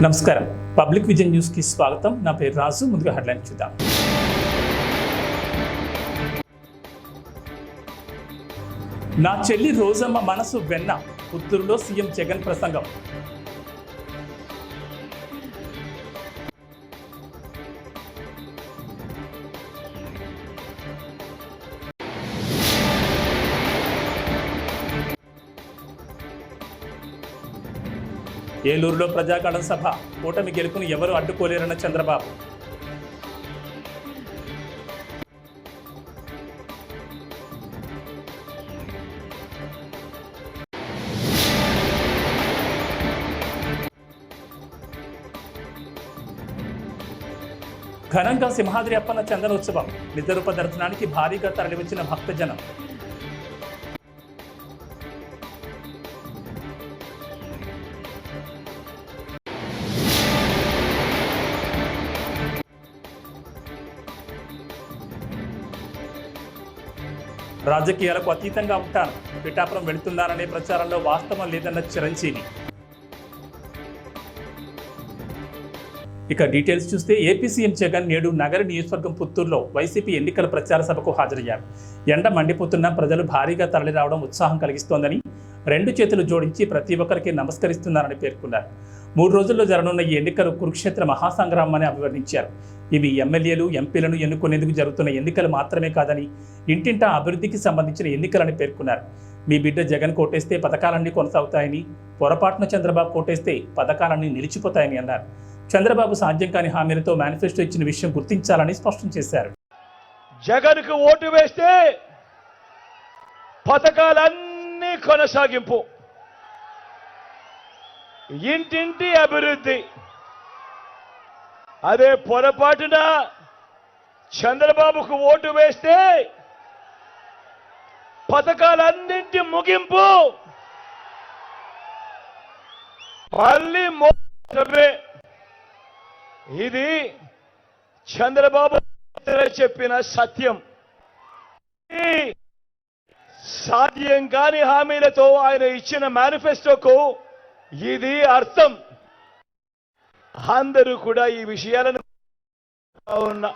నమస్కారం. Public vision news కి స్వాగతం. నా పేరు రాజు. ముందుగా హెడ్లైన్ చూద్దాం. నా చెల్లి రోజమ్మ మనసు వెన్న, పుత్తూరులో సీఎం జగన్ ప్రసంగం. ఏలూరులో ప్రజాగళం సభ, కూటమి గెలుపును ఎవరు అడ్డుకోలేరన్న చంద్రబాబు. ఘనంగా సింహాద్రి అప్పన్న చందనోత్సవం, నిజరూప దర్శనానికి భారీగా తరలివచ్చిన భక్తజనం. రాజకీయాలకు అతీతంగా ఉంటాను, పిఠాపురం వెళుతున్నారనే ప్రచారంలో వాస్తవం లేదన్న చిరంజీవి. ఇక డీటెయిల్స్ చూస్తే ఏపీ సీఎం జగన్ నేడు నగర నియోజకవర్గం పుత్తూరులో వైసీపీ ఎన్నికల ప్రచార సభకు హాజరయ్యారు. ఎండ మండిపోతున్న ప్రజలు భారీగా తరలిరావడం ఉత్సాహం కలిగిస్తోందని, రెండు చేతులు జోడించి ప్రతి ఒక్కరికి నమస్కరిస్తున్నారని పేర్కొన్నారు. 3 రోజుల్లో జరగనున్న ఈ ఎన్నికలు కురుక్షేత్ర మహాసంగ్రామం అని అభివర్ణించారు. ఇవి ఎమ్మెల్యేలు, ఎంపీలను ఎన్నుకునేందుకు జరుగుతున్న ఎన్నికలు మాత్రమే కాదని, ఇంటింటా అభివృద్ధికి సంబంధించిన ఎన్నికలని పేర్కొన్నారు. మీ బిడ్డ జగన్ కోటేస్తే పథకాలన్నీ కొనసాగుతాయని, పొరపాటున చంద్రబాబు కోటేస్తే పథకాలన్నీ నిలిచిపోతాయని అన్నారు. చంద్రబాబు సాధ్యం కాని హామీలతో మేనిఫెస్టో ఇచ్చిన విషయం గుర్తించాలని స్పష్టం చేశారు. జగన్కు ఓటు వేస్తే పథకాలన్నీ కొనసాగింపు, ఇంటింటి అభివృద్ధి. అదే పొరపాటున చంద్రబాబుకు ఓటు వేస్తే పథకాలన్నింటి ముగింపు, మళ్ళీ మోసమే. ఇది చంద్రబాబు చెప్పిన సత్యం. సాధ్యం కాని హామీలతో ఆయన ఇచ్చిన మేనిఫెస్టోకు ఇది అర్థం. అందరూ కూడా ఈ విషయాలను ఉన్న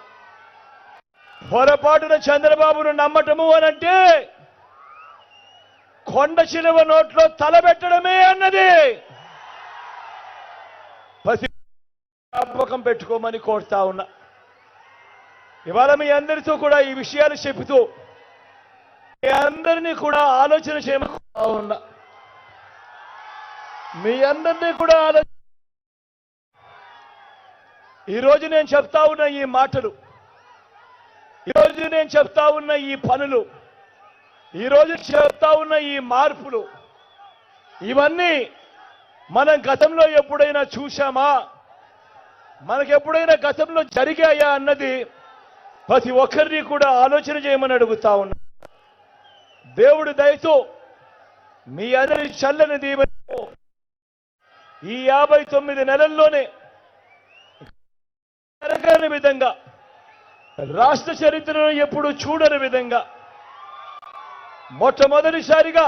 పొరపాటున చంద్రబాబును నమ్మటము అనంటే కొండ చిలువ నోట్లో తలబెట్టడమే అన్నది. జ్ఞాపకం పెట్టుకోమని కోరుతా ఉన్నా. ఇవాళ మీ అందరితో కూడా ఈ విషయాలు చెబుతూ మీ అందరినీ కూడా ఆలోచన చేయమని కోరుతా ఉన్నా. మీ అందరినీ కూడా ఈరోజు నేను చెప్తా ఉన్న ఈ మాటలు, ఈరోజు నేను చెప్తా ఉన్న ఈ పనులు, ఈరోజు చెప్తా ఉన్న ఈ మార్పులు, ఇవన్నీ మనం గతంలో ఎప్పుడైనా చూశామా, మనకెప్పుడైనా గతంలో జరిగాయా అన్నది ప్రతి ఒక్కరిని కూడా ఆలోచన చేయమని అడుగుతా ఉన్నా. దేవుడి దయతో మీ అందరి చల్లని దీవెనతో ఈ 59 నెలల్లోనే జరగని విధంగా, రాష్ట్ర చరిత్రను ఎప్పుడు చూడని విధంగా మొట్టమొదటిసారిగా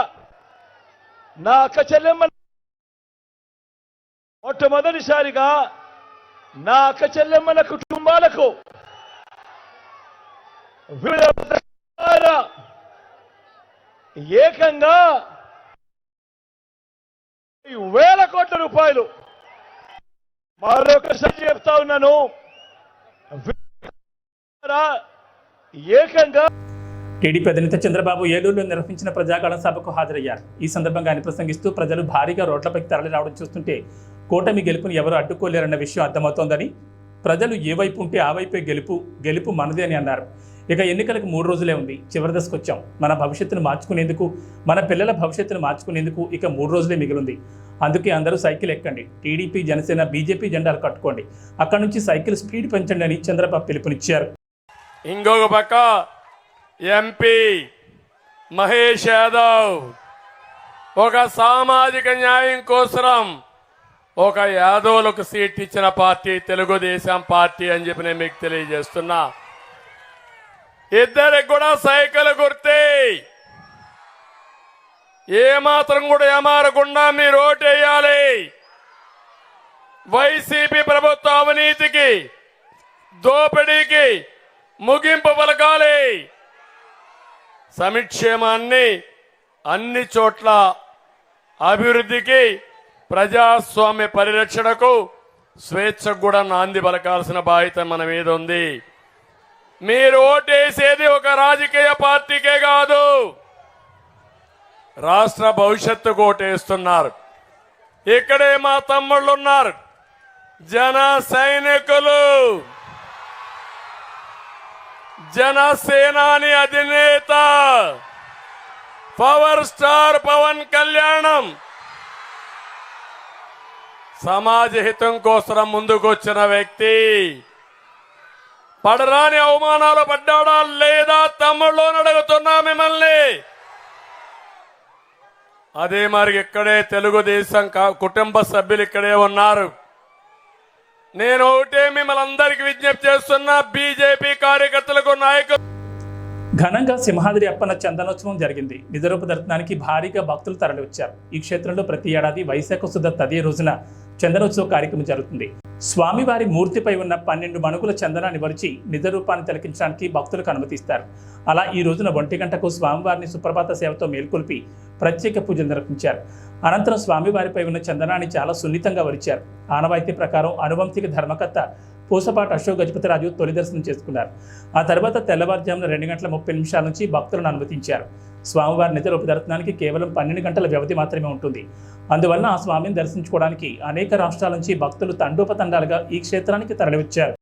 నా అక్క చెల్లెమ్మ నా అక్క చెల్లెమ్మల కుటుంబాలకు ఏకంగా 1,000 కోట్ల రూపాయలు, మరొకసారి చెప్తా ఉన్నాను, ఏకంగా. టీడీపీ అధినేత చంద్రబాబు ఏలూరులో నిర్వహించిన ప్రజాగళం సభకు హాజరయ్యారు. ఈ సందర్భంగా ఆయన ప్రసంగిస్తూ, ప్రజలు భారీగా రోడ్లపైకి తరలి రావడం చూస్తుంటే కూటమి గెలుపుని ఎవరు అడ్డుకోలేరన్న విషయం అర్థమవుతోందని, ప్రజలు ఏ వైపు ఉంటే ఆ వైపే గెలుపు మనదే అని అన్నారు. ఇక ఎన్నికలకు 3 రోజులే ఉంది, చివరి దశకు వచ్చాం. మన భవిష్యత్తును మార్చుకునేందుకు, మన పిల్లల భవిష్యత్తును మార్చుకునేందుకు ఇక 3 రోజులే మిగిలింది. అందుకే అందరూ సైకిల్ ఎక్కండి, టీడీపీ, జనసేన, బీజేపీ జెండాలు కట్టుకోండి, అక్కడి నుంచి సైకిల్ స్పీడ్ పెంచండి అని చంద్రబాబు పిలుపునిచ్చారు. ఇంకొక పక్క ఎంపీ మహేష్ యాదవ్ ఒక సామాజిక న్యాయం కోసం ఒక యాదవులకు సీట్ ఇచ్చిన పార్టీ తెలుగుదేశం పార్టీ అని చెప్పి నేను మీకు తెలియజేస్తున్నా. ఇద్దరికి కూడా సైకిల్ గుర్తే. ఏమాత్రం కూడా ఏమారకుండా మీరు ఓటేయాలి. వైసీపీ ప్రభుత్వ అవినీతికి, దోపిడీకి ముగింపు పలకాలి. సంక్షేమాన్ని అన్ని చోట్ల అభివృద్ధికి, ప్రజాస్వామ్య పరిరక్షణకు, స్వేచ్ఛకు కూడా నాంది పలకాల్సిన బాధ్యత మన మీద ఉంది. మీరు ఓటేసేది ఒక రాజకీయ పార్టీకే కాదు, రాష్ట్ర భవిష్యత్తుకు ఓటేస్తున్నారు. ఇక్కడే మా తమ్ముళ్ళు ఉన్నారు, జన సైనికులు, జనసేనాని అధినేత పవర్ స్టార్ పవన్ కళ్యాణం సమాజ హితం కోసం ముందుకొచ్చిన వ్యక్తి. పడరాని అవమానాలు పడ్డాడా లేదా తమ్ముళ్ళు అడుగుతున్నా మిమ్మల్ని. అదే మరి ఇక్కడే తెలుగుదేశం కుటుంబ సభ్యులు ఇక్కడే ఉన్నారు. నేను ఒకటే మిమ్మల్ని అందరికీ విజ్ఞప్తి చేస్తున్నా, బీజేపీ కార్యకర్తలకు, నాయకులు. ఘనంగా సింహాద్రి అప్పన్న చందనోత్సవం జరిగింది. నిజరూప దర్శనానికి భారీగా భక్తులు తరలివచ్చారు. ఈ క్షేత్రంలో ప్రతి ఏడాది వైశాఖ శుద్ధ తదియ రోజున చందనోత్సవ కార్యక్రమం జరుగుతుంది. స్వామివారి మూర్తిపై ఉన్న 12 మణుగుల చందనాన్ని వరిచి నిజ రూపాన్ని తిలకించడానికి భక్తులకు అనుమతిస్తారు. అలా ఈ రోజున 1 గంటకు స్వామివారిని సుప్రభాత సేవతో మేల్కొల్పి ప్రత్యేక పూజలు నిర్వహించారు. అనంతరం స్వామివారిపై ఉన్న చందనాన్ని చాలా సున్నితంగా వరిచారు. ఆనవాయితీ ప్రకారం అనువంశిక ధర్మకర్త పూసపాటి అశోక్ గజపతిరాజు తొలి దర్శనం చేసుకున్నారు. ఆ తర్వాత తెల్లవారుజామున 2:30 నుంచి భక్తులను అనుమతించారు. స్వామివారి నిజ రూప దర్శనానికి కేవలం 12 గంటల వ్యవధి మాత్రమే ఉంటుంది. అందువలన ఆ స్వామిని దర్శించుకోవడానికి అనేక రాష్ట్రాల నుంచి భక్తులు తండోపతండాలుగా ఈ క్షేత్రానికి తరలివచ్చారు.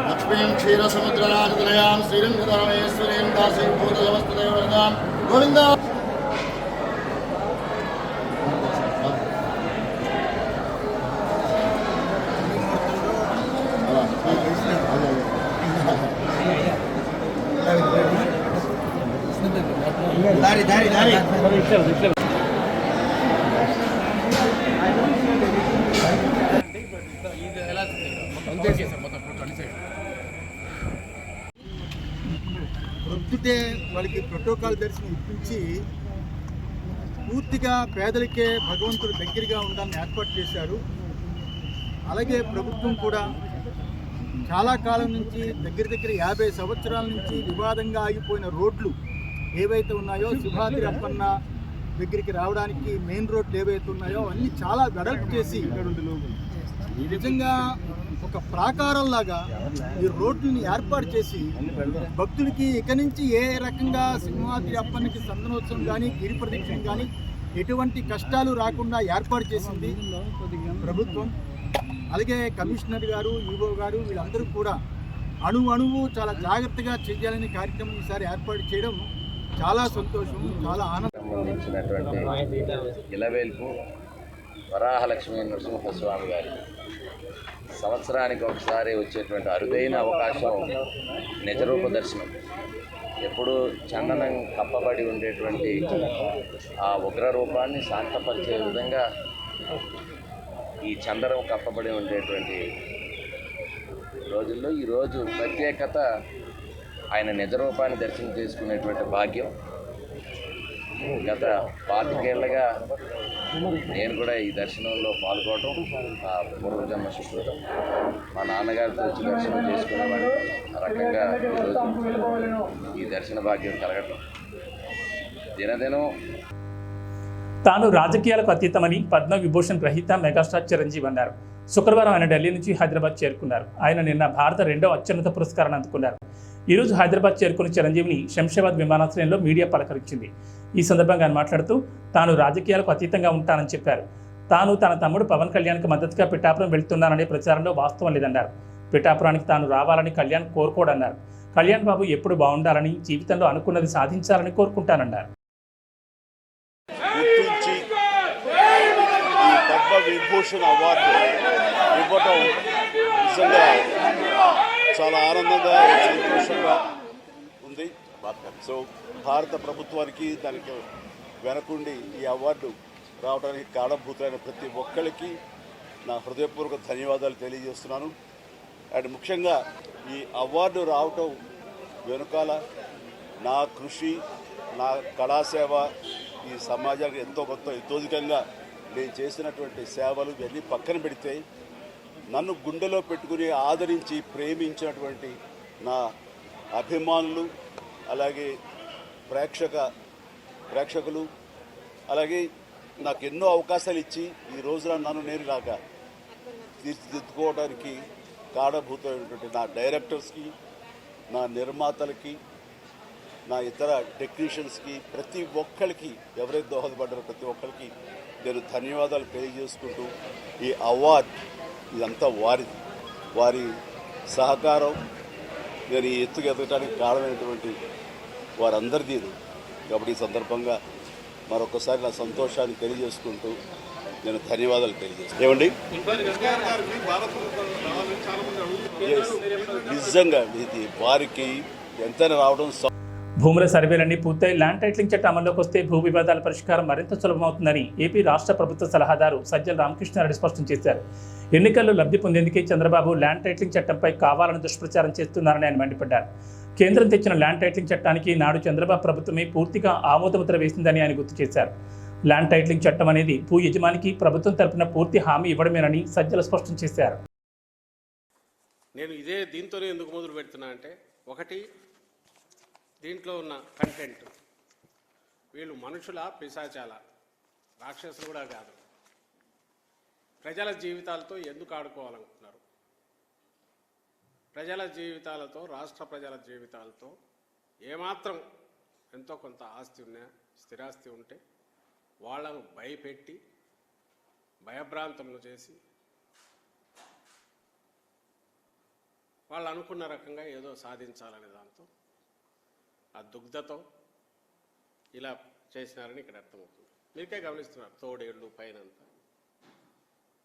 లక్ష్మీం క్షీరసముద్రరాజతనయాం శ్రీరంగధరమేశ్వరీం దాసీభూతసమస్తదేవరదాం గోవింద. ప్రొద్దుటే వాళ్ళకి ప్రోటోకాల్ దర్శనం ఇప్పించి పూర్తిగా పేదలకే భగవంతుడు దగ్గరగా ఉండాలని ఏర్పాటు చేశారు. అలాగే ప్రభుత్వం కూడా చాలా కాలం నుంచి దగ్గర 50 సంవత్సరాల నుంచి వివాదంగా ఆగిపోయిన రోడ్లు ఏవైతే ఉన్నాయో, సింహాద్రి అప్పన్న దగ్గరికి రావడానికి మెయిన్ రోడ్లు ఏవైతే ఉన్నాయో అన్నీ చాలా వెడల్పు చేసి నిజంగా ఒక ప్రాకారంలాగా ఈ రోడ్లని ఏర్పాటు చేసి భక్తులకి ఇక నుంచి ఏ రకంగా సింహాద్రి అప్పన్నకి చందనోత్సవం కానీ, గిరి ప్రదక్షిణ కానీ ఎటువంటి కష్టాలు రాకుండా ఏర్పాటు చేసింది ప్రభుత్వం. అలాగే కమిషనర్ గారు, ఈవో గారు వీళ్ళందరూ కూడా అణువు చాలా జాగ్రత్తగా చేయాలని కార్యక్రమం ఈసారి ఏర్పాటు చేయడం చాలా సంతోషం, చాలా ఆనందం. సంబంధించినటువంటి ఇలవేల్పు వరాహలక్ష్మీ నరసింహస్వామి గారి సంవత్సరానికి ఒకసారి వచ్చేటువంటి అరుదైన అవకాశం నిజరూప దర్శనం. ఎప్పుడు చందనం కప్పబడి ఉండేటువంటి ఆ ఉగ్ర రూపాన్ని శాంతపరిచే విధంగా ఈ చందనం కప్పబడి ఉండేటువంటి రోజుల్లో ఈరోజు ప్రత్యేకత ఆయన నిజరూపాన్ని దర్శనం చేసుకునేటువంటి భాగ్యం. గత 25 ఏళ్ళగా నేను కూడా ఈ దర్శనంలో పాల్గొనడం ఆ పూర్వజన్మ సుకృతం. మా నాన్నగారితో వచ్చి దర్శనం చేసుకునేవాడు. ఆ రకంగా ఈరోజు ఈ దర్శన భాగ్యం కలగటం దినదినం. తాను రాజకీయాలకు అతీతమని పద్మవిభూషణ్ గ్రహీత మెగాస్టార్ చిరంజీవి అన్నారు. శుక్రవారం ఆయన ఢిల్లీ నుంచి హైదరాబాద్ చేరుకున్నారు. ఆయన నిన్న భారత 2వ అత్యున్నత పురస్కారాన్ని అందుకున్నారు. ఈరోజు హైదరాబాద్ చేరుకున్న చిరంజీవిని శంషాబాద్ విమానాశ్రయంలో మీడియా పలకరించింది. ఈ సందర్భంగా ఆయన మాట్లాడుతూ తాను రాజకీయాలకు అతీతంగా ఉంటానని చెప్పారు. తాను తన తమ్ముడు పవన్ కళ్యాణ్కి మద్దతుగా పిఠాపురం వెళ్తున్నాననే ప్రచారంలో వాస్తవం లేదన్నారు. పిఠాపురానికి తాను రావాలని కళ్యాణ్ కోరుకోడన్నారు. కళ్యాణ్ బాబు ఎప్పుడు బాగుండాలని, జీవితంలో అనుకున్నది సాధించాలని కోరుకుంటానన్నారు. పద్మవిభూషణ్ అవార్డు ఇవ్వటం నిజంగా చాలా ఆనందంగా, సంతోషంగా ఉంది. సో భారత ప్రభుత్వానికి, దానికి వెనకుండి ఈ అవార్డు రావడానికి కారణభూతులైన ప్రతి ఒక్కరికి నా హృదయపూర్వక ధన్యవాదాలు తెలియజేస్తున్నాను. అండ్ ముఖ్యంగా ఈ అవార్డు రావటం వెనుకాల నా కృషి, నా కళాసేవ ఈ సమాజానికి ఎంతో కొంత ఇతోధికంగా నేను చేసినటువంటి సేవలు ఇవన్నీ పక్కన పెడితే నన్ను గుండెలో పెట్టుకుని ఆదరించి ప్రేమించినటువంటి నా అభిమానులు, అలాగే ప్రేక్షకులు, అలాగే నాకు ఎన్నో అవకాశాలు ఇచ్చి ఈ రోజున నన్ను నేను లాగా తీర్చిదిద్దుకోవడానికి కారణభూతమైనటువంటి నా డైరెక్టర్స్కి, నా నిర్మాతలకి, నా ఇతర టెక్నీషియన్స్కి, ప్రతి ఒక్కరికి ఎవరైతే దోహదపడ్డారో ప్రతి ఒక్కరికి నేను ధన్యవాదాలు తెలియజేసుకుంటూ ఈ అవార్డు ఇదంతా వారి సహకారం నేను ఈ ఎత్తుకు ఎదగడానికి కారణమైనటువంటి వారందరిది. కాబట్టి ఈ సందర్భంగా మరొకసారి నా సంతోషాన్ని తెలియజేసుకుంటూ నేను ధన్యవాదాలు తెలియజేస్తాను. ఏమండి, నిజంగా ఇది వారికి ఎంతైనా రావడం. భూముల సర్వేలన్నీ పూర్తయి ల్యాండ్ టైటిలింగ్ చట్టం అమల్లోకి వస్తే భూ వివాదాల పరిష్కారం మరింత సులభమవుతుందని ఏపీ రాష్ట్ర ప్రభుత్వ సలహాదారు సజ్జల రామకృష్ణారెడ్డి స్పష్టం చేశారు. ఎన్నికల్లో లబ్ధి పొందేందుకే చంద్రబాబు ల్యాండ్ టైటిలింగ్ చట్టంపై కావాలని దుష్ప్రచారం చేస్తున్నారని ఆయన మండిపడ్డారు. కేంద్రం తెచ్చిన ల్యాండ్ టైటిలింగ్ చట్టానికి నాడు చంద్రబాబు ప్రభుత్వమే పూర్తిగా ఆమోదముద్ర వేసిందని ఆయన గుర్తు చేశారు. ల్యాండ్ టైటిలింగ్ చట్టం అనేది భూ యజమానికి ప్రభుత్వం తరపున పూర్తి హామీ ఇవ్వడమేనని సజ్జల స్పష్టం చేశారు. నేను దీంతోనే ఎందుకు మొదలు పెడుతున్నా అంటే, ఒకటి, దీంట్లో ఉన్న కంటెంట్, వీళ్ళు మనుషుల పిశాచాల, రాక్షసులు కూడా కాదు. ప్రజల జీవితాలతో ఎందుకు ఆడుకోవాలనుకుంటున్నారు? ప్రజల జీవితాలతో, రాష్ట్ర ప్రజల జీవితాలతో ఏమాత్రం ఎంతో కొంత ఆస్తి ఉన్నా, స్థిరాస్తి ఉంటే వాళ్ళను భయపెట్టి భయభ్రాంతములు చేసి వాళ్ళు అనుకున్న రకంగా ఏదో సాధించాలనే దాంతో ఆ దుగ్ధతో ఇలా చేసినారని ఇక్కడ అర్థమవుతుంది. మీకే గమనిస్తున్నారు, తోడేళ్ళు పైనంతా,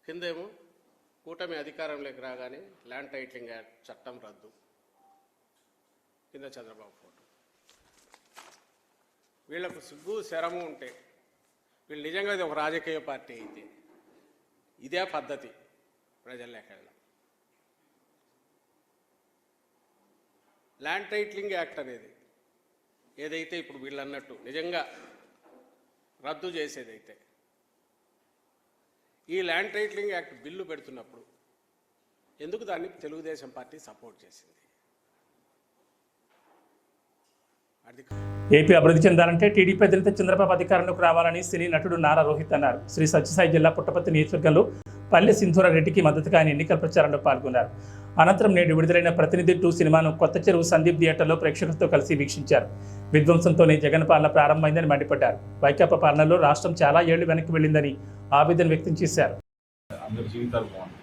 కిందేమో కూటమి అధికారంలోకి రాగానే ల్యాండ్ టైటిలింగ్ యాక్ట్ చట్టం రద్దు, కింద చంద్రబాబు ఫోటో. వీళ్లకు సిగ్గు శరము ఉంటే, వీళ్ళు నిజంగా ఇది ఒక రాజకీయ పార్టీ అయితే ఇదే పద్ధతి ప్రజల్లోకి వెళ్ళడం. ల్యాండ్ టైటిలింగ్ యాక్ట్ అనేది ఏదైతే ఇప్పుడు వీళ్ళు అన్నట్టు నిజంగా రద్దు చేసేదైతే, ఈ ల్యాండ్ టైటిలింగ్ యాక్ట్ బిల్లు పెడుతున్నప్పుడు ఎందుకు దాన్ని తెలుగుదేశం పార్టీ సపోర్ట్ చేసింది? ఏపీ అభివృద్ధి చెందాలంటే టీడీపీ అధినేత చంద్రబాబు అధికారంలోకి రావాలని సినీ నటుడు నారా రోహిత్ అన్నారు. శ్రీ సత్యసాయి జిల్లా పుట్టపర్తి నియోజకవర్గంలో పల్లె సింధూరారెడ్డికి మద్దతుగా ఆయన ఎన్నికల ప్రచారంలో పాల్గొన్నారు. అనంతరం నేడు విడుదలైన ప్రతినిధి 2 సినిమాను కొత్త చెరువు సందీప్ థియేటర్లో ప్రేక్షకులతో కలిసి వీక్షించారు. విధ్వంసంతోనే జగన్ పాలన ప్రారంభమైందని మండిపడ్డారు. వైకాపా పాలనలో రాష్ట్రం చాలా ఏళ్లు వెనక్కి వెళ్ళిందని ఆవేదన వ్యక్తం చేశారు. అందరి జీవితాలు బాగుంది,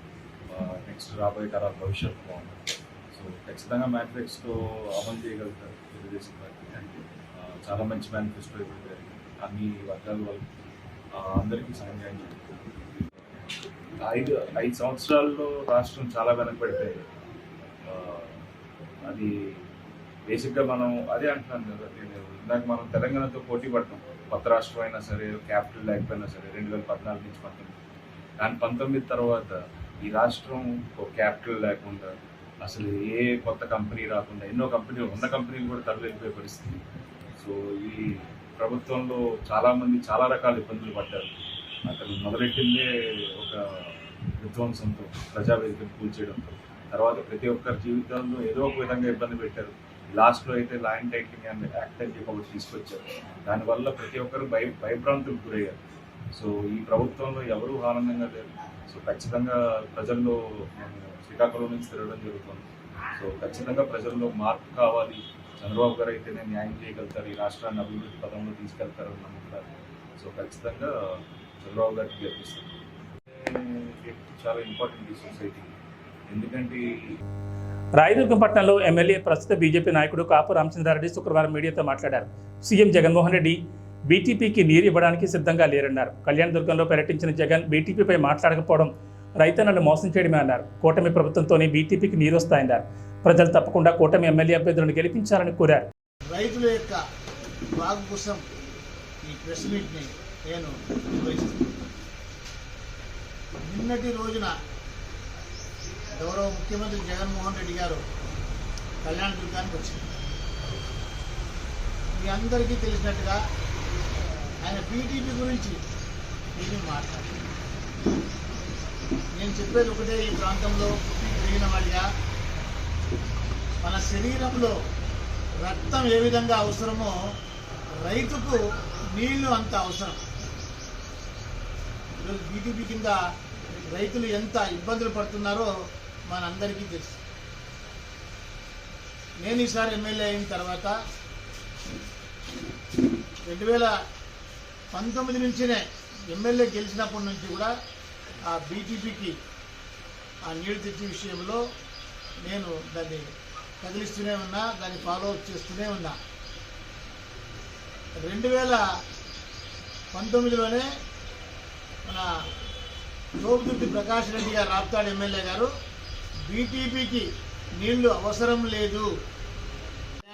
నెక్స్ట్ రాబోయే తరాల భవిష్యత్తు బాగుంది. సో ఖచ్చితంగా మేనిఫెస్టో అమలు చేయగలుగుతారు తెలుగుదేశం పార్టీ. చాలా మంచి మేనిఫెస్టో ఇవ్వడం, అన్ని వర్గాల వాళ్ళు అందరికీ సహాయం చేయాలి. 5 సంవత్సరాల్లో రాష్ట్రం చాలా వెనకబడిపోయింది. అది బేసిక్గా మనం అదే అంటున్నాను కదా, ఇందాక మనం తెలంగాణతో పోటీ పడతాం. కొత్త రాష్ట్రం అయినా సరే, క్యాపిటల్ లేకపోయినా సరే, 2014 నుంచి 19. కానీ 19 తర్వాత ఈ రాష్ట్రం ఒక క్యాపిటల్ లేకుండా, అసలు ఏ కొత్త కంపెనీ రాకుండా, ఎన్నో కంపెనీలు, ఉన్న కంపెనీలు కూడా తరలిపోయే పరిస్థితి. సో ఈ ప్రభుత్వంలో చాలామంది చాలా రకాల ఇబ్బందులు పడ్డారు. అక్కడ మొదలెట్టిందే ఒక విధ్వంసంతో, ప్రజావేదికను కూల్చేయడంతో. తర్వాత ప్రతి ఒక్కరి జీవితాల్లో ఏదో ఒక విధంగా ఇబ్బంది పెట్టారు. లాస్ట్లో అయితే ల్యాండ్ టైటిలింగ్ అండ్ యాక్ట్ అని చెప్పి ఒకటి తీసుకొచ్చారు. దానివల్ల ప్రతి ఒక్కరు భయభ్రాంతులకు గురయ్యారు. సో ఈ ప్రభుత్వంలో ఎవరూ ఆనందంగా లేరు. సో ఖచ్చితంగా ప్రజల్లో శ్రీకాకుళం నుంచి తిరగడం జరుగుతుంది. సో ఖచ్చితంగా ప్రజల్లో మార్పు కావాలి. చంద్రబాబు గారు అయితేనే న్యాయం చేయగలుగుతారు, ఈ రాష్ట్రాన్ని అభివృద్ధి పదంలో తీసుకెళ్తారని నమ్ముతారు. సో ఖచ్చితంగా చంద్రబాబు గారికి గెలిపిస్తారు. చాలా ఇంపార్టెంట్ ఈ సొసైటీకి. ఎందుకంటే రాయదుర్గం పట్టణంలో ఎమ్మెల్యే ప్రస్తుత బీజేపీ నాయకుడు కాపు రామచంద్రారెడ్డి శుక్రవారం మీడియాతో మాట్లాడారు. సీఎం జగన్మోహన్ రెడ్డి బీటీపీకి నీరు ఇవ్వడానికి సిద్ధంగా లేరన్నారు. కళ్యాణదుర్గంలో పర్యటించిన జగన్ బీటీపీపై మాట్లాడకపోవడం రైతన్నలు మోసం చేయడమే అన్నారు. కూటమి ప్రభుత్వంతోనే బీటీపీకి నీరు వస్తాయన్నారు. ప్రజలు తప్పకుండా కూటమి ఎమ్మెల్యే అభ్యర్థులను గెలిపించాలని కోరారు. రైతుల యొక్క బాగు కోసం ఈ ప్రెస్ మీట్ని నేను నిర్వహిస్తున్నాను. నిన్నటి రోజున గౌరవ ముఖ్యమంత్రి జగన్మోహన్ రెడ్డి గారు కళ్యాణ దుర్గానికి వచ్చింది. మీ అందరికీ తెలిసినట్టుగా ఆయన బీటీపీ గురించి ఏమీ మాట్లాడారు. నేను చెప్పేది ఒకటే, ఈ ప్రాంతంలో పుట్టి పెరిగిన వాడిగా మన శరీరంలో రక్తం ఏ విధంగా అవసరమో రైతుకు నీళ్లు అంత అవసరం. ఈరోజు బీటీపీ కింద రైతులు ఎంత ఇబ్బందులు పడుతున్నారో మనందరికీ తెలుసు. నేను ఈసారి ఎమ్మెల్యే అయిన తర్వాత 2019 నుంచినే ఎమ్మెల్యే గెలిచినప్పటి నుంచి కూడా ఆ బీటీపీకి ఆ నీళ్లు తెచ్చే విషయంలో నేను దాన్ని కదిలిస్తూనే ఉన్నా, దాన్ని ఫాలో అప్ చేస్తూనే ఉన్నా. 2019లోనే మన తోపుదుర్తి ప్రకాష్ రెడ్డి గారు, రాప్తాడు ఎమ్మెల్యే గారు, బీటీపీకి నీళ్లు అవసరం లేదు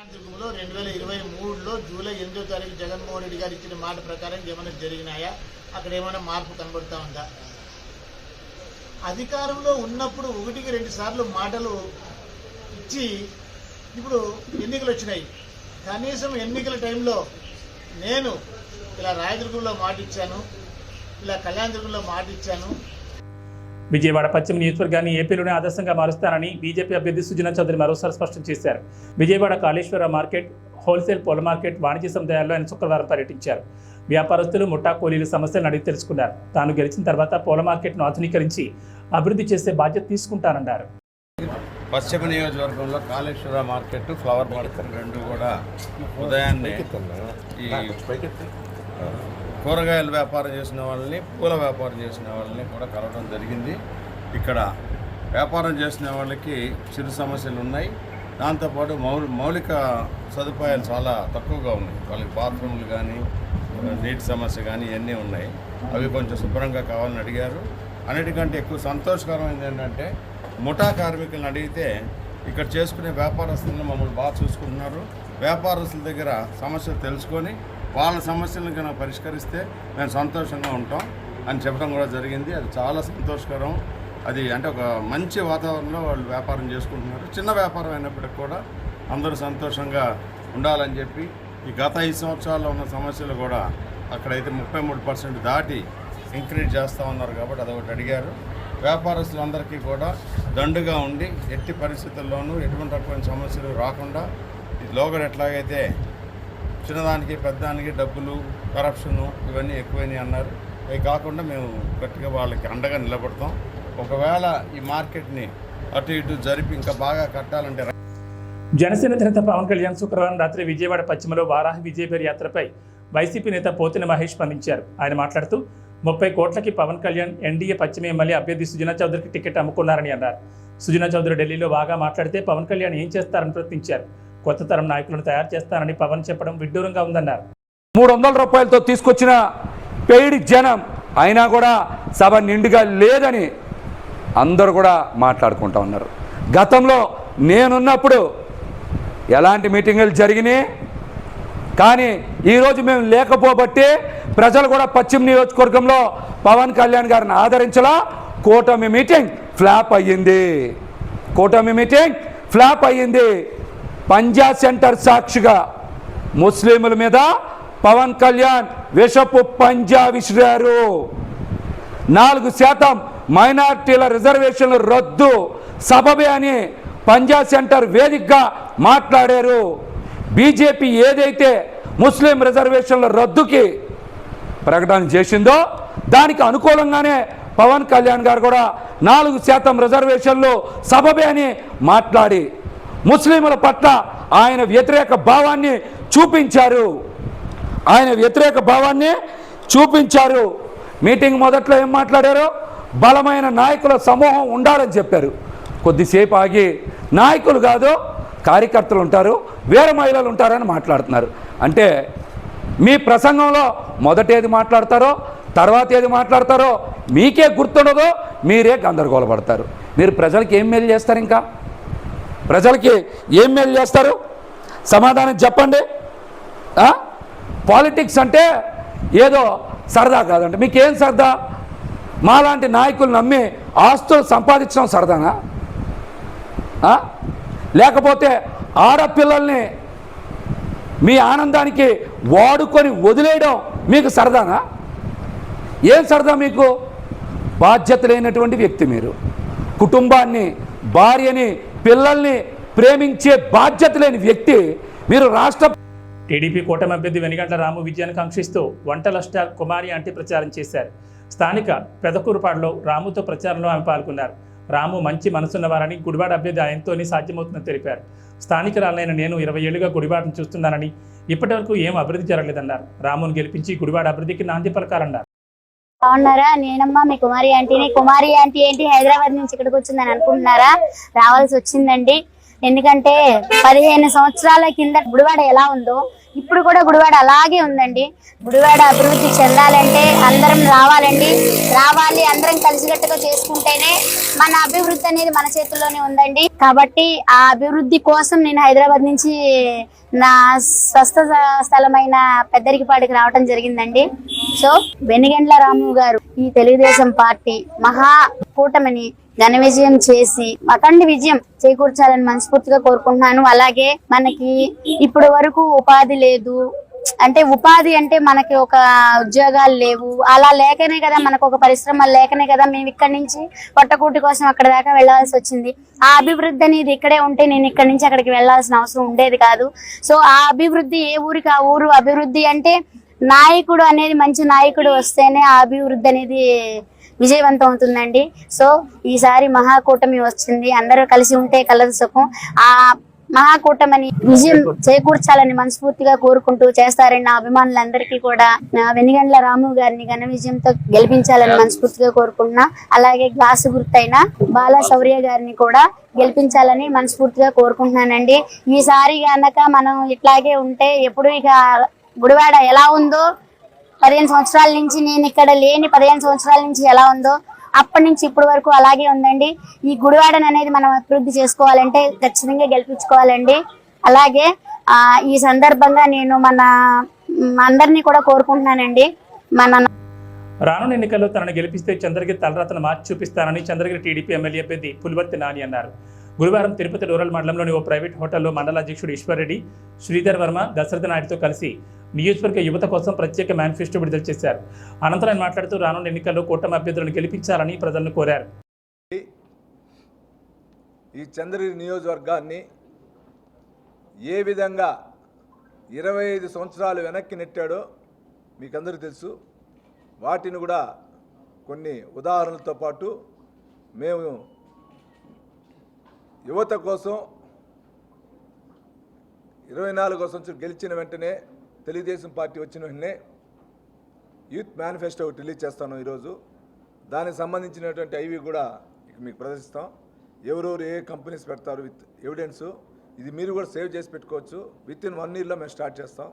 2023లో జూలై 8వ తారీఖు జగన్మోహన్ రెడ్డి గారు ఇచ్చిన మాట ప్రకారం ఏమైనా జరిగినాయా, అక్కడ ఏమైనా మార్పు కనబడుతూ ఉందా? అధికారంలో ఉన్నప్పుడు 1-2 సార్లు మాటలు ఇచ్చి ఇప్పుడు ఎన్నికలు వచ్చినాయి. కనీసం ఎన్నికల టైంలో నేను ఇలా రాయదుర్గంలో మాట ఇచ్చాను, ఇలా కళ్యాణదుర్గంలో మాట ఇచ్చాను. విజయవాడ పశ్చిమ నియోజకవర్గాన్ని ఏపీలోనే ఆదర్శంగా మారుస్తానని బీజేపీ అభ్యర్థి సుజనా చౌదరి మరోసారి స్పష్టం చేశారు. విజయవాడ కాళేశ్వర మార్కెట్, హోల్సేల్ పూల మార్కెట్, వాణిజ్య సముదాయాల్లో ఆయన శుక్రవారం పర్యటించారు. వ్యాపారస్తులు, ముఠా కూలీల సమస్యలను అడిగి తెలుసుకున్నారు. తాను గెలిచిన తర్వాత పూల మార్కెట్ను ఆధునీకరించి అభివృద్ధి చేసే బాధ్యత తీసుకుంటానన్నారు. పశ్చిమ నియోజకవర్గంలో కాళేశ్వర మార్కెట్, ఫ్లవర్ మార్కెట్ రెండు కూడా ఉదయాన్నే ఈ కూరగాయల వ్యాపారం చేసిన వాళ్ళని, పూల వ్యాపారం చేసిన వాళ్ళని కూడా కలవడం జరిగింది. ఇక్కడ వ్యాపారం చేసిన వాళ్ళకి చిరు సమస్యలు ఉన్నాయి. దాంతోపాటు మౌలిక సదుపాయాలు చాలా తక్కువగా ఉన్నాయి. వాళ్ళకి బాత్రూమ్లు కానీ, నీటి సమస్య కానీ ఇవన్నీ ఉన్నాయి. అవి కొంచెం శుభ్రంగా కావాలని అడిగారు. అన్నిటికంటే ఎక్కువ సంతోషకరమైనది ఏంటంటే, ముఠా కార్మికులను అడిగితే ఇక్కడ చేసుకునే వ్యాపారస్తులను మమ్మల్ని బాగా చూసుకుంటున్నారు. వ్యాపారస్తుల దగ్గర సమస్యలు తెలుసుకొని వాళ్ళ సమస్యలను కనుక పరిష్కరిస్తే మేము సంతోషంగా ఉంటాం అని చెప్పడం కూడా జరిగింది. అది చాలా సంతోషకరం. అది అంటే ఒక మంచి వాతావరణంలో వాళ్ళు వ్యాపారం చేసుకుంటున్నారు. చిన్న వ్యాపారం అయినప్పటికీ కూడా అందరూ సంతోషంగా ఉండాలని చెప్పి ఈ గత 5 సంవత్సరాల్లో ఉన్న సమస్యలు కూడా అక్కడైతే 33% దాటి ఇంక్రీజ్ చేస్తూ ఉన్నారు. కాబట్టి అదొకటి అడిగారు. వ్యాపారస్తులందరికీ కూడా దండుగా ఉండి ఎట్టి పరిస్థితుల్లోనూ ఎటువంటి రకమైన సమస్యలు రాకుండా లోగడ ఎట్లాగైతే చిన్నదానికి పెద్దదానికి డబ్బులు, కరప్షను ఇవన్నీ ఎక్కువైనాయి అన్నారు. అవి కాకుండా మేము గట్టిగా వాళ్ళకి అండగా నిలబడతాం. ఒకవేళ ఈ మార్కెట్ని అటు ఇటు జరిపి ఇంకా బాగా కట్టాలంటే. జనసేన నేత పవన్ కళ్యాణ్ శుక్రవారం రాత్రి విజయవాడ పశ్చిమలో వారాహి విజయపేరి యాత్రపై వైసీపీ నేత పోతిన మహేష్ స్పందించారు. ఆయన మాట్లాడుతూ 30 కోట్లకి పవన్ కళ్యాణ్ ఎన్డీఏ పశ్చిమ ఎమ్మెల్యే అభ్యర్థి సుజనా చౌదరికి టికెట్ అమ్ముకున్నారని అన్నారు. సుజనా చౌదరి ఢిల్లీలో బాగా మాట్లాడితే పవన్ కళ్యాణ్ ఏం చేస్తారని ప్రశ్నించారు. కొత్త తరం నాయకులను తయారు చేస్తానని పవన్ చెప్పడం విడ్డూరంగా ఉందన్నారు. 300 రూపాయలతో తీసుకొచ్చిన పెయిడ్ జనం అయినా కూడా సభ నిండుగా లేదని అందరూ కూడా మాట్లాడుకుంటూ ఉన్నారు. గతంలో నేనున్నప్పుడు ఎలాంటి మీటింగులు జరిగినాయి, కానీ ఈరోజు మేము లేకపోబట్టి ప్రజలు కూడా పశ్చిమ నియోజకవర్గంలో పవన్ కళ్యాణ్ గారిని ఆదరించలా. కూటమి మీటింగ్ ఫ్లాప్ అయ్యింది. పంజా సెంటర్ సాక్షిగా ముస్లింల మీద పవన్ కళ్యాణ్ విషపు పంజా విసిరారు. 4% మైనార్టీల రిజర్వేషన్లు రద్దు సబబే అని పంజా సెంటర్ వేదికగా మాట్లాడారు. బీజేపీ ఏదైతే ముస్లిం రిజర్వేషన్ల రద్దుకి ప్రకటన చేసిందో దానికి అనుకూలంగానే పవన్ కళ్యాణ్ గారు కూడా 4% రిజర్వేషన్లు సబబే అని మాట్లాడి ముస్లింల పట్ల ఆయన వ్యతిరేక భావాన్ని చూపించారు. మీటింగ్ మొదట్లో ఏం మాట్లాడారు? బలమైన నాయకుల సమూహం ఉండాలని చెప్పారు. కొద్దిసేపు ఆగి నాయకులు కాదు కార్యకర్తలు ఉంటారు, వేరే మహిళలు ఉంటారని మాట్లాడుతున్నారు. అంటే మీ ప్రసంగంలో మొదటేది మాట్లాడతారో తర్వాత ఏది మాట్లాడతారో మీకే గుర్తుండదో, మీరే గందరగోళపడతారు. మీరు ప్రజలకి ఏం మేలు చేస్తారు? ఇంకా ప్రజలకి ఏం మేలు చేస్తారు? సమాధానం చెప్పండి. పాలిటిక్స్ అంటే ఏదో సరదా కాదండి. మీకేం సరదా? మాలాంటి నాయకులు నమ్మి ఆస్తులు సంపాదించడం సరదానా? లేకపోతే ఆడపిల్లల్ని మీ ఆనందానికి వాడుకొని వదిలేయడం మీకు సరదానా? ఏం సరదా మీకు? బాధ్యత లేనటువంటి వ్యక్తి మీరు. కుటుంబాన్ని, భార్యని, పిల్లల్ని ప్రేమించే బాధ్యత లేని వ్యక్తి మీరు. రాష్ట్ర టీడీపీ కూటమి అభ్యర్థి వెనిగండ్ల రాము విజయాన్ని కాంక్షిస్తూ వంటల స్టార్ కుమారి ఆంటీ ప్రచారం చేశారు. స్థానిక పెదకూరుపాడులో రాముతో ప్రచారంలో ఆమె పాల్గొన్నారు. రాము మంచి మనసున్నవారని, గుడివాడ అభ్యర్థి ఆయనతోనే సాధ్యమవుతుందని తెలిపారు. స్థానికురాలైన నేను 20 ఏళ్లుగా గుడివాడను చూస్తున్నానని, ఇప్పటి వరకు ఏం అభివృద్ధి జరగలేదన్నారు. రామును గెలిపించి గుడివాడ అభివృద్ధికి నాంది పలకాలన్నారు. బాగున్నారా? నేనమ్మా మీ కుమారి ఆంటీని. కుమారి ఆంటీ ఏంటి హైదరాబాద్ నుంచి ఇక్కడికి వచ్చిందని అనుకుంటున్నారా? రావాల్సి వచ్చిందండి. ఎందుకంటే 15 సంవత్సరాల కింద గుడివాడ ఎలా ఉందో ఇప్పుడు కూడా గుడివాడ అలాగే ఉందండి. గుడివాడ అభివృద్ధి చెందాలంటే అందరం రావాలి, అందరం కలిసికట్టుగా చేసుకుంటేనే మన అభివృద్ధి అనేది మన చేతుల్లోనే ఉందండి. కాబట్టి ఆ అభివృద్ధి కోసం నేను హైదరాబాద్ నుంచి నా స్వస్థ స్థలమైన పెద్దరికిపాడికి రావడం జరిగిందండి. సో వెనిగండ్ల రాము గారు ఈ తెలుగుదేశం పార్టీ మహా కూటమిని ఘన విజయం చేసి అఖండ విజయం చేకూర్చాలని మనస్ఫూర్తిగా కోరుకుంటున్నాను. అలాగే మనకి ఇప్పుడు వరకు ఉపాధి లేదు, అంటే ఉపాధి అంటే మనకి ఒక ఉద్యోగాలు లేవు. అలా లేకనే కదా మనకు ఒక పరిశ్రమలు లేకనే కదా మేము ఇక్కడి నుంచి పొట్టకూటి కోసం అక్కడ దాకా వెళ్లాల్సి వచ్చింది. ఆ అభివృద్ధి అనేది ఇక్కడే ఉంటే నేను ఇక్కడి నుంచి అక్కడికి వెళ్లాల్సిన అవసరం ఉండేది కాదు. సో ఆ అభివృద్ధి ఏ ఊరికి ఆ ఊరు అభివృద్ధి అంటే నాయకుడు అనేది మంచి నాయకుడు వస్తేనే ఆ అభివృద్ధి అనేది విజయవంతం అవుతుందండి. సో ఈసారి మహాకూటమి వచ్చింది, అందరూ కలిసి ఉంటే కలదు సుఖం. ఆ మహాకూటమిని విజయం చేకూర్చాలని మనస్ఫూర్తిగా కోరుకుంటూ చేస్తారని నా అభిమానులందరికీ కూడా వెనిగండ్ల రాము గారిని ఘన విజయంతో గెలిపించాలని మనస్ఫూర్తిగా కోరుకుంటున్నా. అలాగే గ్లాసు గుర్తైన బాల శౌర్య గారిని కూడా గెలిపించాలని మనస్ఫూర్తిగా కోరుకుంటున్నానండి. ఈసారి గనక మనం ఇట్లాగే ఉంటే ఎప్పుడు ఇక గుడివాడ ఎలా ఉందో 15 సంవత్సరాల నుంచి నేను ఇక్కడ లేని 15 సంవత్సరాల నుంచి ఎలా ఉందో అప్పటి నుంచి ఇప్పటి వరకు అలాగే ఉందండి. ఈ గుడివాడను అనేది మనం అభివృద్ధి చేసుకోవాలంటే ఖచ్చితంగా గెలిపించుకోవాలండి. అలాగే ఈ సందర్భంగా నేను మన అందరినీ కూడా కోరుకుంటున్నానండి. రానున్న ఎన్నికల్లో తనను గెలిపిస్తే చంద్రగిరి తలరాతను మార్చి చూపిస్తానని చంద్రగిరి టీడీపీ ఎమ్మెల్యే అభ్యర్థి పులివర్తి నాని అన్నారు. గురువారం తిరుపతి రూరల్ మండలంలోని ఓ ప్రైవేట్ హోటల్లో మండల అధ్యక్షుడు ఈశ్వర్రెడ్డి, శ్రీధర్ వర్మ, దశరథ నాయుడుతో కలిసి నియోజకవర్గ యువత కోసం ప్రత్యేక మేనిఫెస్టో విడుదల చేశారు. అనంతరం ఆయన మాట్లాడుతూ రానున్న ఎన్నికల్లో కూటమి అభ్యర్థులను గెలిపించాలని ప్రజలను కోరారు. ఈ చంద్రగిరి నియోజకవర్గాన్ని ఏ విధంగా 25 సంవత్సరాలు వెనక్కి నెట్టాడో మీకందరికీ తెలుసు. వాటిని కూడా కొన్ని ఉదాహరణలతో పాటు మేము యువత కోసం 24వ సంవత్సరం గెలిచిన వెంటనే తెలుగుదేశం పార్టీ వచ్చిన వెంటనే యూత్ మేనిఫెస్టో ఒకటి రిలీజ్ చేస్తాను ఈరోజు. దానికి సంబంధించినటువంటి ఐవి కూడా మీకు ప్రదర్శిస్తాం. ఎవరెవరు ఏ కంపెనీస్ పెడతారు విత్ ఎవిడెన్సు, ఇది మీరు కూడా సేవ్ చేసి పెట్టుకోవచ్చు. విత్ ఇన్ 1 ఇయర్లో మేము స్టార్ట్ చేస్తాం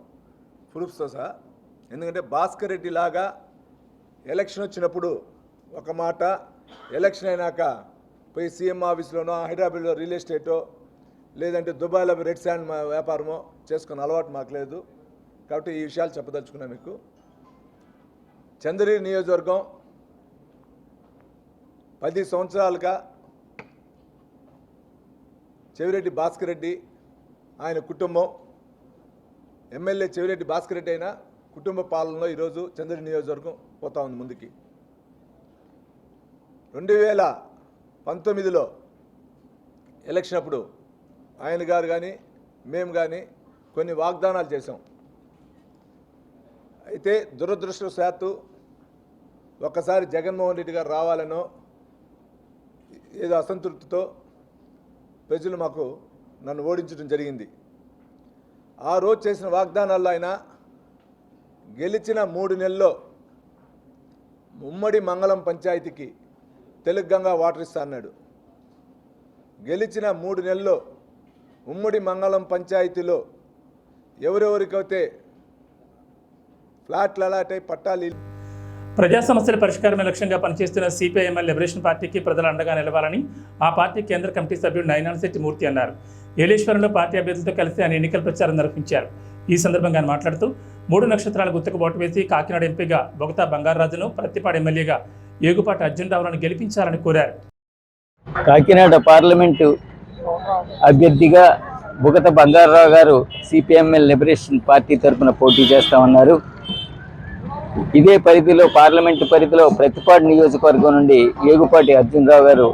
ప్రూఫ్స్తో సహా. ఎందుకంటే భాస్కర్ రెడ్డి లాగా ఎలక్షన్ వచ్చినప్పుడు ఒక మాట, ఎలక్షన్ అయినాక పోయి సీఎం ఆఫీస్లోనో హైదరాబాద్లో రియల్ ఎస్టేటో లేదంటే దుబాయ్లో రెడ్ శాండ్ వ్యాపారమో చేసుకున్న అలవాటు మాకు లేదు. కాబట్టి ఈ విషయాలు చెప్పదలుచుకున్నాం మీకు. చంద్రగిరి నియోజకవర్గం 10 సంవత్సరాలుగా చెవిరెడ్డి భాస్కర్ రెడ్డి ఆయన కుటుంబం, ఎమ్మెల్యే చెవిరెడ్డి భాస్కర్ రెడ్డి అయిన కుటుంబ పాలనలో ఈరోజు చంద్రగిరి నియోజకవర్గం పోతా ఉంది ముందుకి. 2019లో ఎలక్షన్ అప్పుడు ఆయన గారు కానీ మేము కానీ కొన్ని వాగ్దానాలు చేశాం. అయితే దురదృష్టవశాత్తు ఒక్కసారి జగన్మోహన్ రెడ్డి గారు రావాలనో ఏదో అసంతృప్తితో ప్రజలు నన్ను ఓడించడం జరిగింది. ఆ రోజు చేసిన వాగ్దానాల్లో ఆయన గెలిచిన 3 నెలల్లో ఉమ్మడి మంగళం పంచాయతీకి తెలుగు గంగా వాటర్ ఇస్తా అన్నాడు. గెలిచిన 3 నెలల్లో ఉమ్మడి మంగళం పంచాయతీలో ఎవరెవరికైతే ఫ్లాట్లు అలాంటి పట్టాలు ప్రజా సమస్యల పరిష్కారమే లక్ష్యంగా పనిచేస్తున్న సిపిఐఎంఎల్ లిబరేషన్ పార్టీకి ప్రజలు అండగా నిలవాలని ఆ పార్టీ కేంద్ర కమిటీ సభ్యుడు నయనాన్శెట్టి మూర్తి అన్నారు. ఏలేశ్వరంలో పార్టీ అభ్యర్థులతో కలిసి ఆయన ఎన్నికల ప్రచారం నిర్వహించారు. ఈ సందర్భంగా ఆయన మాట్లాడుతూ 3 నక్షత్రాల గుర్తుకు ఓటు వేసి కాకినాడ ఎంపీగా బొగతా బంగారరాజును, ప్రత్తిపాడు ఎమ్మెల్యేగా ఏగుపాటి అర్జున్ రావులను గెలిపించాలని కోరారు. కాకినాడ పార్లమెంటు అభ్యర్థిగా బుగత బంగారావు గారు సిపిఎంఎల్ లిబరేషన్ పార్టీ తరఫున పోటీ చేస్తా ఉన్నారు. ఇదే పరిధిలో పార్లమెంటు పరిధిలో ప్రతిపాడు నియోజకవర్గం నుండి ఏగుపాటి అర్జునరావు గారు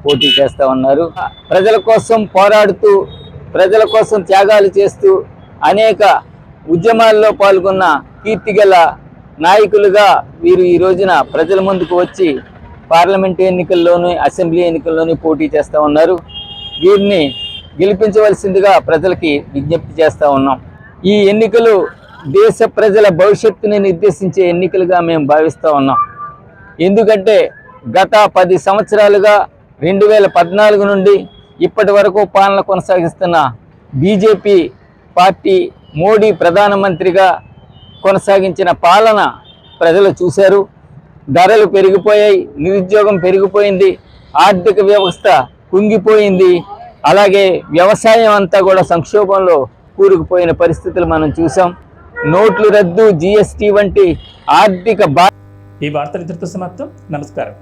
పోటీ చేస్తూ ఉన్నారు. ప్రజల కోసం పోరాడుతూ ప్రజల కోసం త్యాగాలు చేస్తూ అనేక ఉద్యమాల్లో పాల్గొన్న కీర్తిగల నాయకులుగా వీరు ఈ రోజున ప్రజల ముందుకు వచ్చి పార్లమెంటు ఎన్నికల్లోనూ అసెంబ్లీ ఎన్నికల్లోనూ పోటీ చేస్తూ ఉన్నారు. వీరిని గెలిపించవలసిందిగా ప్రజలకి విజ్ఞప్తి చేస్తూ ఉన్నాం. ఈ ఎన్నికలు దేశ ప్రజల భవిష్యత్తుని నిర్దేశించే ఎన్నికలుగా మేము భావిస్తూ ఉన్నాం. ఎందుకంటే గత 10 సంవత్సరాలుగా 2014 నుండి ఇప్పటి వరకు పాలన కొనసాగిస్తున్న బీజేపీ పార్టీ మోడీ ప్రధానమంత్రిగా కొనసాగించిన పాలన ప్రజలు చూశారు. ధరలు పెరిగిపోయాయి, నిరుద్యోగం పెరిగిపోయింది, ఆర్థిక వ్యవస్థ కుంగిపోయింది, అలాగే వ్యవసాయం అంతా కూడా సంక్షోభంలో కూరుకుపోయిన పరిస్థితులు మనం చూసాం. నోట్ల రద్దు, జీఎస్టీ వంటి ఆర్థిక ఈ వార్తలు ఇంతటితో సమాప్తం. నమస్కారం.